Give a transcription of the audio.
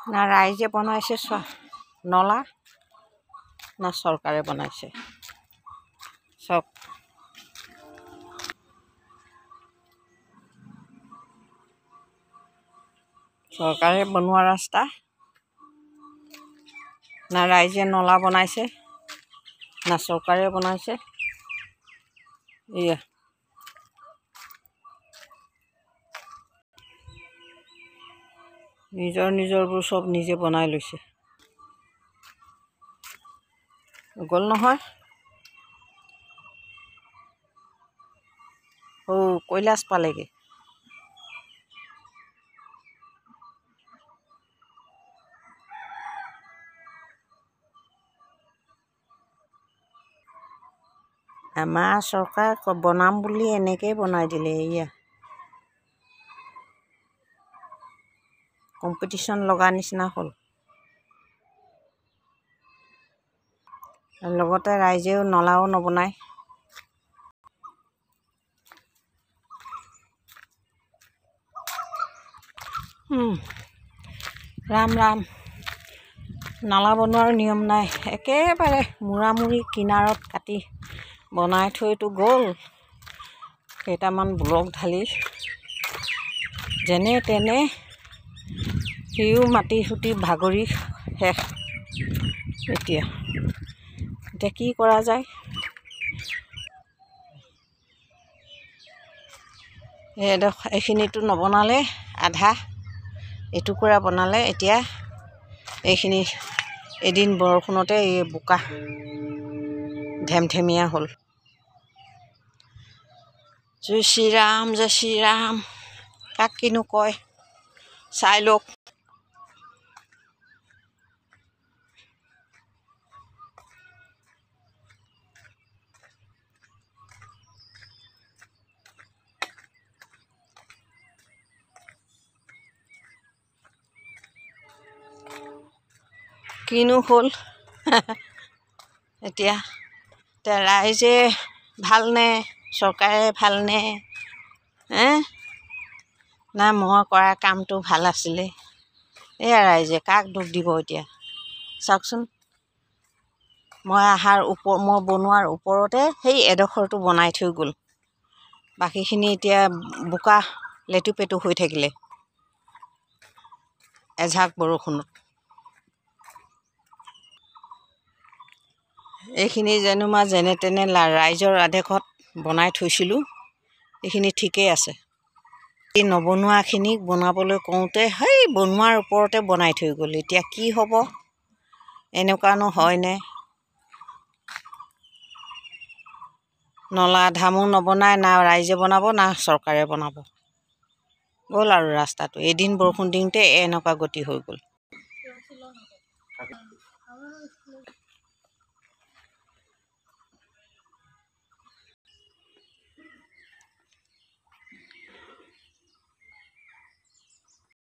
না ৰাইজে বনাইছে নলা না চৰকাৰে বনাইছে চব চৰকাৰে বনোৱা ৰাস্তা না ৰাইজে নলা বনাইছে না চৰকাৰে বনাইছে এয়া নিজৰবোৰ চব নিজে বনাই লৈছে গ'ল নহয় কৈলাশ পালেগৈ আমাৰ চৰকাৰ বনাম বুলি এনেকেই বনাই দিলে এয়া কম্পিটিশ্যন লগা নিচিনা হ'ল লগতে ৰাইজেও নলাও নবনায় ৰাম ৰাম নলা বনোৱাৰ নিয়ম নাই একেবাৰে মূৰামূৰি কিনাৰত কাটি বনাই থৈতো গ'ল কেইটামান ব্লক ঢালি যেনে তেনে সিও মাটি সুটি ভাগৰি শেষ এতিয়া কি কৰা যায় এইখিনিতো নবনালে আধা এটুকুৰা বনালে এতিয়া এইখিনি এদিন বৰষুণতে এই বোকা ধেমধেমীয়া হ'ল জয় শ্ৰীৰাম কাক কিনো কয় চাই লওক কিনো হ'ল এতিয়া ৰাইজে ভালনে চৰকাৰে ভালনে না মই কৰা কামটো ভাল আছিলে এয়া ৰাইজে কাক দুখ দিব এতিয়া চাওকচোন মই বনোৱাৰ ওপৰতে সেই এডোখৰটো বনাই থৈ গ'ল বাকীখিনি এতিয়া বোকা লেটুপেটু হৈ থাকিলে এজাক বৰষুণত এইখিনি যেনো মই যেনে তেনে ৰাইজৰ আদেশত বনাই থৈছিলোঁ এইখিনি ঠিকেই আছে এই নবনোৱাখিনিক বনাবলৈ কওঁতে সেই বনোৱাৰ ওপৰতে বনাই থৈ গ'ল এতিয়া কি হ'ব এনেকুৱানো হয়নে নলা ধামো নবনায় না ৰাইজে বনাব না চৰকাৰে বনাব গ'ল আৰু ৰাস্তাটো এদিন বৰষুণ দিওঁতে এনেকুৱা গতি হৈ গ'ল